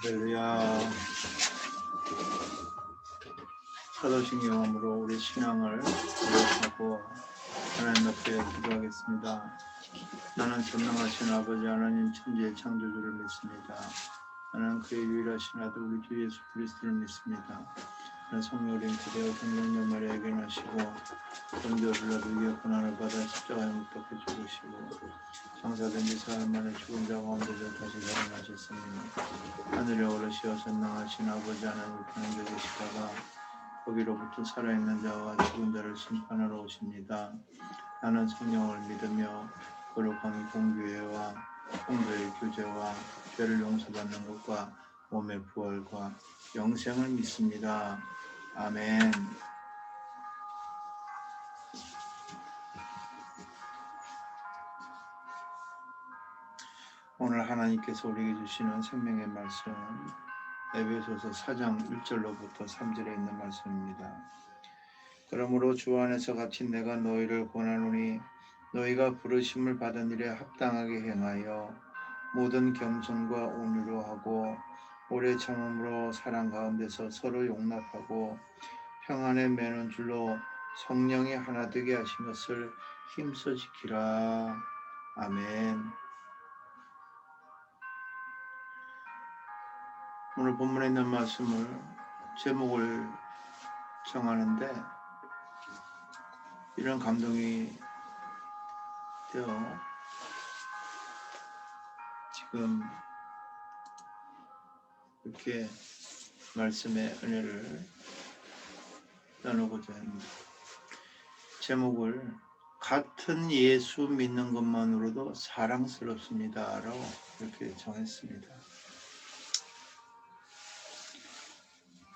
할렐루야. 사도신 경험으로 우리 신앙을 고백하고 하나님 앞에 기도하겠습니다. 나는 전능하신 아버지 하나님 천지의 창조주를 믿습니다. 나는 그의 유일하신 아들 우리 주 예수 그리스도를 믿습니다. 나는 성령님 그대와 성령님 마리아에게 나시고 본저주라도 위에 고난을 받아 십자가에 못 박혀 죽으시고 장사된 지 사흘 만에 죽은 자 가운데서 다시 살아나셨으니 하늘에 오르시어 전능하신 아버지 하나님 우편에 계시다가 거기로부터 살아있는 자와 죽은 자를 심판하러 오십니다. 나는 성령을 믿으며 거룩한 공교회와 성도의 교제와 죄를 용서받는 것과 몸의 부활과 영생을 믿습니다. 아멘. 오늘 하나님께서 우리에게 주시는 생명의 말씀 에베소서 4장 1절로부터 3절에 있는 말씀입니다. 그러므로 주 안에서 갇힌 내가 너희를 권하노니 너희가 부르심을 받은 일에 합당하게 행하여 모든 겸손과 온유로 하고 오래 참음으로 사랑 가운데서 서로 용납하고 평안에 매는 줄로 성령이 하나 되게 하신 것을 힘써 지키라. 아멘. 오늘 본문에 있는 말씀을 제목을 정하는데 이런 감동이 되어 지금 이렇게 말씀의 은혜를 나누고자 합니다. 제목을 같은 예수 믿는 것만으로도 사랑스럽습니다 라고 이렇게 정했습니다.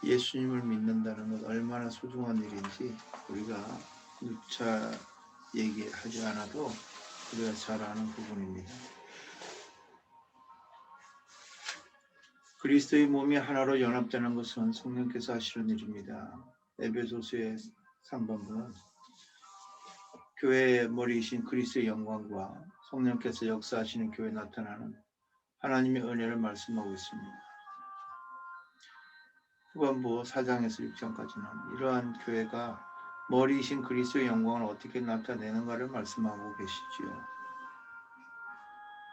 예수님을 믿는다는 것 얼마나 소중한 일인지 우리가 누차 얘기하지 않아도 우리가 잘 아는 부분입니다. 그리스도의 몸이 하나로 연합되는 것은 성령께서 하시는 일입니다. 에베소서의 3번은 교회의 머리이신 그리스도의 영광과 성령께서 역사하시는 교회에 나타나는 하나님의 은혜를 말씀하고 있습니다. 후반부 4장에서 6장까지는 이러한 교회가 머리이신 그리스도의 영광을 어떻게 나타내는가를 말씀하고 계시지요.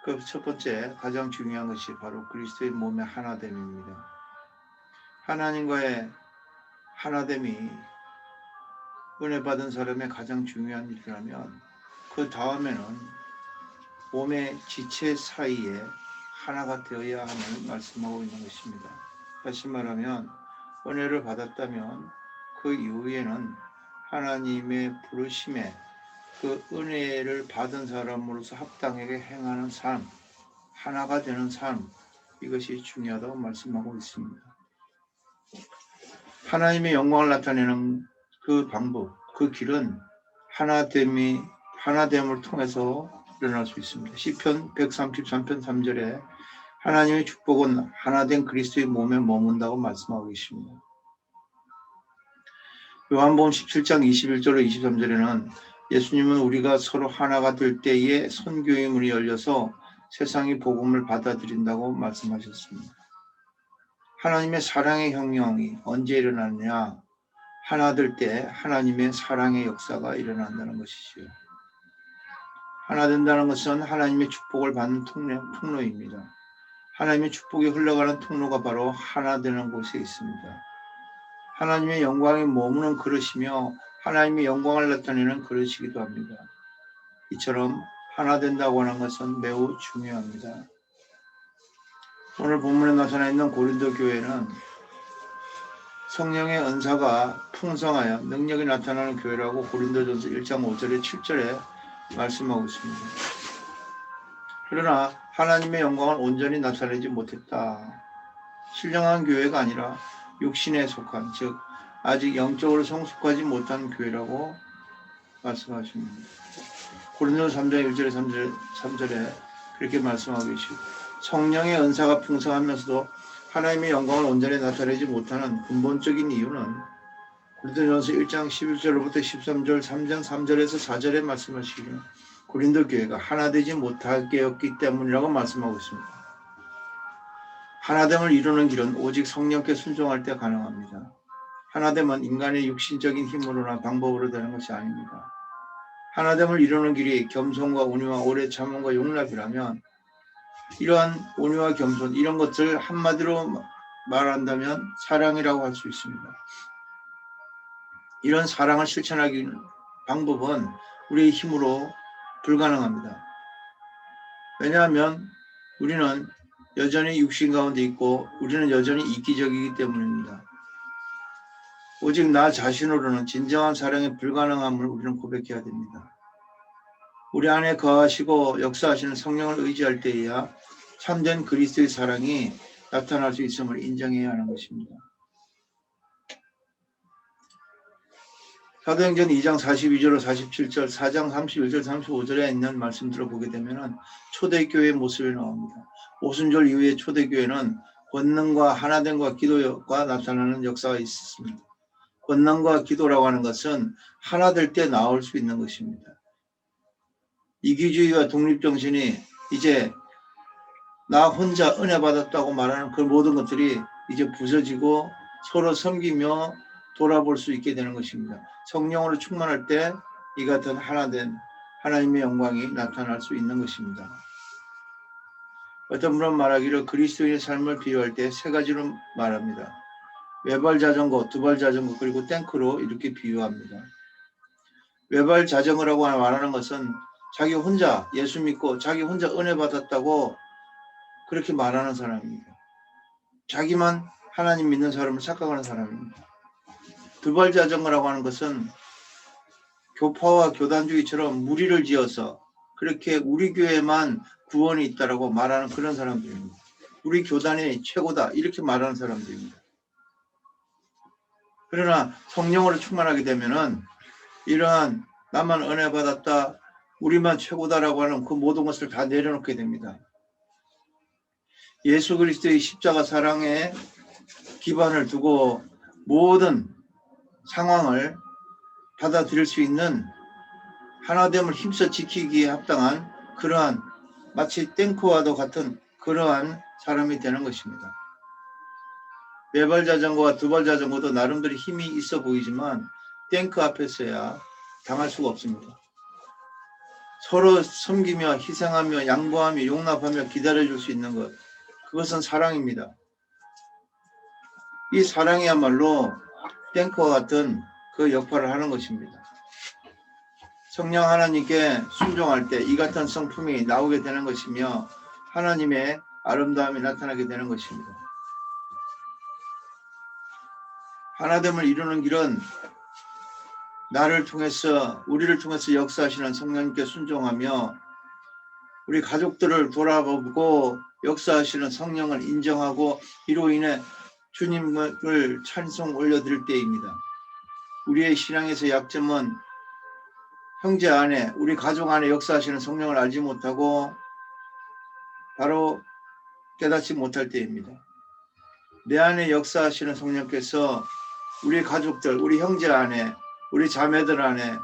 그 첫 번째 가장 중요한 것이 바로 그리스도의 몸의 하나됨입니다. 하나님과의 하나됨이 은혜 받은 사람의 가장 중요한 일이라면 그 다음에는 몸의 지체 사이에 하나가 되어야 함을 말씀하고 있는 것입니다. 다시 말하면 은혜를 받았다면 그 이후에는 하나님의 부르심에 그 은혜를 받은 사람으로서 합당하게 행하는 삶, 하나가 되는 삶, 이것이 중요하다고 말씀하고 있습니다. 하나님의 영광을 나타내는 그 방법, 그 길은 하나됨을 통해서 일어날 수 있습니다. 시편 133편 3절에 하나님의 축복은 하나된 그리스도의 몸에 머문다고 말씀하고 계십니다. 요한복음 17장 21절로 23절에는 예수님은 우리가 서로 하나가 될 때에 선교의 문이 열려서 세상이 복음을 받아들인다고 말씀하셨습니다. 하나님의 사랑의 혁명이 언제 일어났냐? 하나 될 때 하나님의 사랑의 역사가 일어난다는 것이지요. 하나 된다는 것은 하나님의 축복을 받는 통로입니다. 하나님의 축복이 흘러가는 통로가 바로 하나 되는 곳에 있습니다. 하나님의 영광이 머무는 그릇이며 하나님의 영광을 나타내는 그릇이기도 합니다. 이처럼 하나 된다고 하는 것은 매우 중요합니다. 오늘 본문에 나타나 있는 고린도 교회는 성령의 은사가 풍성하여 능력이 나타나는 교회라고 고린도전서 1장 5절에 7절에 말씀하고 있습니다. 그러나 하나님의 영광을 온전히 나타내지 못했다. 신령한 교회가 아니라 육신에 속한, 즉 아직 영적으로 성숙하지 못한 교회라고 말씀하십니다. 고린도전서 3장 1절에 3절에 그렇게 말씀하고 계시고 성령의 은사가 풍성하면서도 하나님의 영광을 온전히 나타내지 못하는 근본적인 이유는 고린도전서 1장 11절로부터 13절 3장 3절에서 4절에 말씀하시기를 고린도 교회가 하나 되지 못하게 였기 때문이라고 말씀하고 있습니다. 하나됨을 이루는 길은 오직 성령께 순종할 때 가능합니다. 하나됨은 인간의 육신적인 힘으로나 방법으로 되는 것이 아닙니다. 하나됨을 이루는 길이 겸손과 온유와 오래 참음과 용납이라면 이러한 온유와 겸손 이런 것들 한마디로 말한다면 사랑이라고 할 수 있습니다. 이런 사랑을 실천하기 방법은 우리의 힘으로 불가능합니다. 왜냐하면 우리는 여전히 육신 가운데 있고 우리는 여전히 이기적이기 때문입니다. 오직 나 자신으로는 진정한 사랑이 불가능함을 우리는 고백해야 됩니다. 우리 안에 거하시고 역사하시는 성령을 의지할 때에야 참된 그리스도의 사랑이 나타날 수 있음을 인정해야 하는 것입니다. 사도행전 2장 42절로 47절, 4장 31절, 35절에 있는 말씀들을 보게 되면 초대교회의 모습이 나옵니다. 오순절 이후에 초대교회는 권능과 하나됨과 기도가 나타나는 역사가 있었습니다. 권능과 기도라고 하는 것은 하나 될 때 나올 수 있는 것입니다. 이기주의와 독립정신이 이제 나 혼자 은혜 받았다고 말하는 그 모든 것들이 이제 부서지고 서로 섬기며 돌아볼 수 있게 되는 것입니다. 성령으로 충만할 때 이 같은 하나된 하나님의 영광이 나타날 수 있는 것입니다. 어떤 분은 말하기를 그리스도인의 삶을 비유할 때 세 가지로 말합니다. 외발 자전거, 두발 자전거, 그리고 탱크로 이렇게 비유합니다. 외발 자전거라고 말하는 것은 자기 혼자 예수 믿고 자기 혼자 은혜 받았다고 그렇게 말하는 사람입니다. 자기만 하나님 믿는 사람을 착각하는 사람입니다. 두발 자전거라고 하는 것은 교파와 교단주의처럼 무리를 지어서 그렇게 우리 교회만 구원이 있다라고 말하는 그런 사람들입니다. 우리 교단이 최고다 이렇게 말하는 사람들입니다. 그러나 성령으로 충만하게 되면은 이러한 나만 은혜 받았다 우리만 최고다라고 하는 그 모든 것을 다 내려놓게 됩니다. 예수 그리스도의 십자가 사랑에 기반을 두고 모든 상황을 받아들일 수 있는 하나됨을 힘써 지키기에 합당한 그러한 마치 탱크와도 같은 그러한 사람이 되는 것입니다. 외발 자전거와 두발 자전거도 나름대로 힘이 있어 보이지만 탱크 앞에서야 당할 수가 없습니다. 서로 섬기며 희생하며 양보하며 용납하며 기다려줄 수 있는 것 그것은 사랑입니다. 이 사랑이야말로 탱크와 같은 그 역할을 하는 것입니다. 성령 하나님께 순종할 때 이 같은 성품이 나오게 되는 것이며 하나님의 아름다움이 나타나게 되는 것입니다. 하나됨을 이루는 길은 나를 통해서 우리를 통해서 역사하시는 성령님께 순종하며 우리 가족들을 돌아보고 역사하시는 성령을 인정하고 이로 인해 주님을 찬송 올려드릴 때입니다. 우리의 신앙에서 약점은 형제 안에 우리 가족 안에 역사하시는 성령을 알지 못하고 바로 깨닫지 못할 때입니다. 내 안에 역사하시는 성령께서 우리 가족들, 우리 형제 안에, 우리 자매들 안에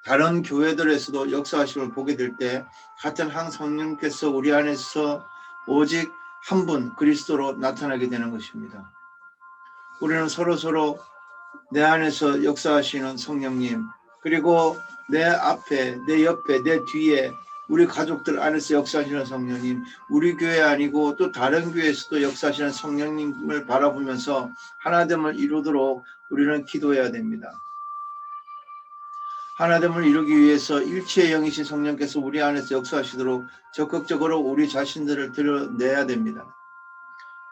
다른 교회들에서도 역사하심을 보게 될 때 같은 한 성령께서 우리 안에서 오직 한 분 그리스도로 나타나게 되는 것입니다. 우리는 서로 내 안에서 역사하시는 성령님 그리고 내 앞에, 내 옆에, 내 뒤에 우리 가족들 안에서 역사하시는 성령님 우리 교회 아니고 또 다른 교회에서도 역사하시는 성령님을 바라보면서 하나됨을 이루도록 우리는 기도해야 됩니다. 하나됨을 이루기 위해서 일체의 영이신 성령께서 우리 안에서 역사하시도록 적극적으로 우리 자신들을 드러내야 됩니다.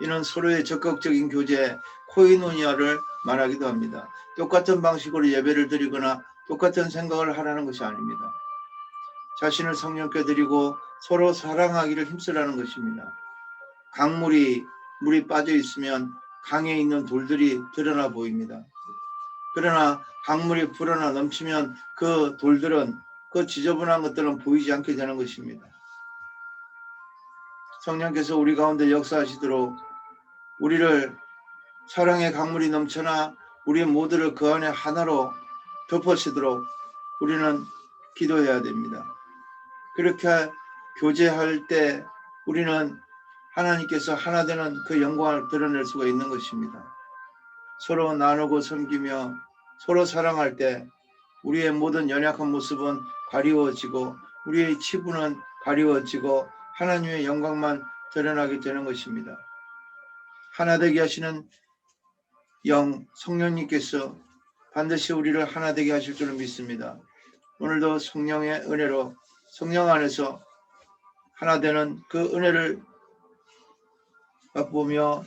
이는 서로의 적극적인 교제, 코이노니아를 말하기도 합니다. 똑같은 방식으로 예배를 드리거나 똑같은 생각을 하라는 것이 아닙니다. 자신을 성령께 드리고 서로 사랑하기를 힘쓰라는 것입니다. 물이 빠져 있으면 강에 있는 돌들이 드러나 보입니다. 그러나 강물이 불어나 넘치면 그 돌들은 그 지저분한 것들은 보이지 않게 되는 것입니다. 성령께서 우리 가운데 역사하시도록 우리를 사랑의 강물이 넘쳐나 우리 모두를 그 안에 하나로 덮어시도록 우리는 기도해야 됩니다. 그렇게 교제할 때 우리는 하나님께서 하나 되는 그 영광을 드러낼 수가 있는 것입니다. 서로 나누고 섬기며 서로 사랑할 때 우리의 모든 연약한 모습은 가리워지고 우리의 치부는 가리워지고 하나님의 영광만 드러나게 되는 것입니다. 하나 되게 하시는 영 성령님께서 반드시 우리를 하나 되게 하실 줄을 믿습니다. 오늘도 성령의 은혜로 성령 안에서 하나 되는 그 은혜를 맛보며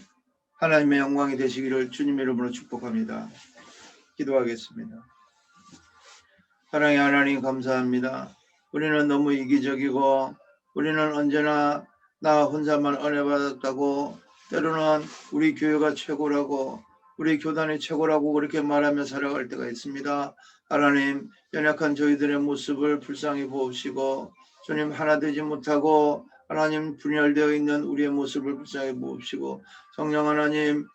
하나님의 영광이 되시기를 주님의 이름으로 축복합니다. 기도하겠습니다. 사랑의 하나님 감사합니다. 우리는 너무 이기적이고 우리는 언제나 나 혼자만 은혜 받았다고 때로는 우리 교회가 최고라고 우리 교단이 최고라고 그렇게 말하며 살아갈 때가 있습니다. 하나님 연약한 저희들의 모습을 불쌍히 보시고 주님 하나 되지 못하고 하나님 분열되어 있는 우리의 모습을 불쌍히 보시고 성령 하나님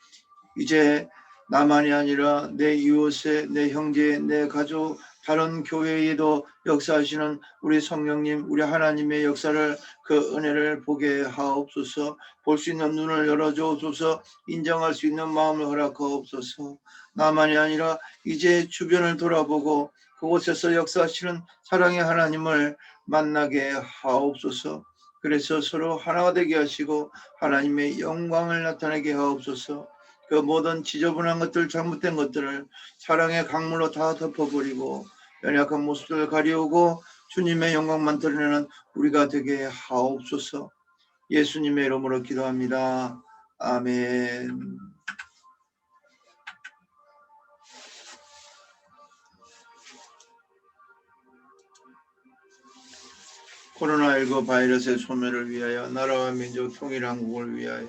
이제 나만이 아니라 내 이웃에 내 형제 내 가족 다른 교회에도 역사하시는 우리 성령님 우리 하나님의 역사를 그 은혜를 보게 하옵소서. 볼 수 있는 눈을 열어주옵소서. 인정할 수 있는 마음을 허락하옵소서. 나만이 아니라 이제 주변을 돌아보고 그곳에서 역사하시는 사랑의 하나님을 만나게 하옵소서. 그래서 서로 하나가 되게 하시고 하나님의 영광을 나타내게 하옵소서. 그 모든 지저분한 것들 잘못된 것들을 사랑의 강물로 다 덮어버리고 연약한 모습을 가리우고 주님의 영광만 드러내는 우리가 되게 하옵소서. 예수님의 이름으로 기도합니다. 아멘. 코로나19 바이러스의 소멸을 위하여 나라와 민족 통일 한국을 위하여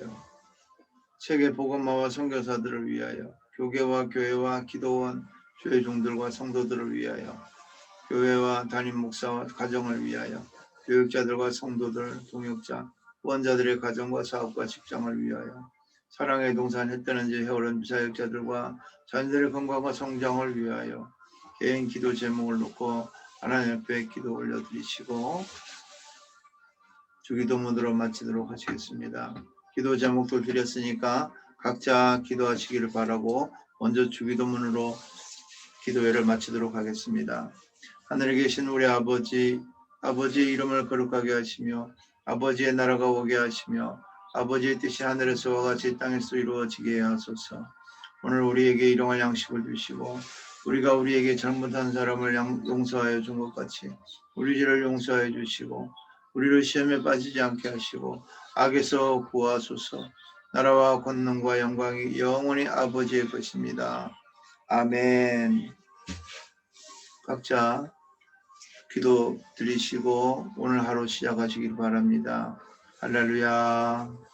세계 복음화와 선교사들을 위하여 교계와 교회와 기도원 교회종들과 성도들을 위하여 교회와 담임 목사와 가정을 위하여 교육자들과 성도들, 동역자, 후원자들의 가정과 사업과 직장을 위하여 사랑의 동산 햇뜨는지 해오른 사역자들과 자녀들의 건강과 성장을 위하여 개인 기도 제목을 놓고 하나님 앞에 기도 올려드리시고 주기도문으로 마치도록 하시겠습니다. 기도 제목도 드렸으니까 각자 기도하시기를 바라고 먼저 주기도문으로 기도회를 마치도록 하겠습니다. 하늘에 계신 우리 아버지, 아버지의 이름을 거룩하게 하시며 아버지의 나라가 오게 하시며 아버지의 뜻이 하늘에서와 같이 땅에서 이루어지게 하소서. 오늘 우리에게 일용할 양식을 주시고 우리가 우리에게 잘못한 사람을 용서하여 준 것 같이 우리 죄를 용서하여 주시고 우리를 시험에 빠지지 않게 하시고 악에서 구하소서. 나라와 권능과 영광이 영원히 아버지의 것입니다. 아멘. 각자 기도 드리시고 오늘 하루 시작하시길 바랍니다. 할렐루야.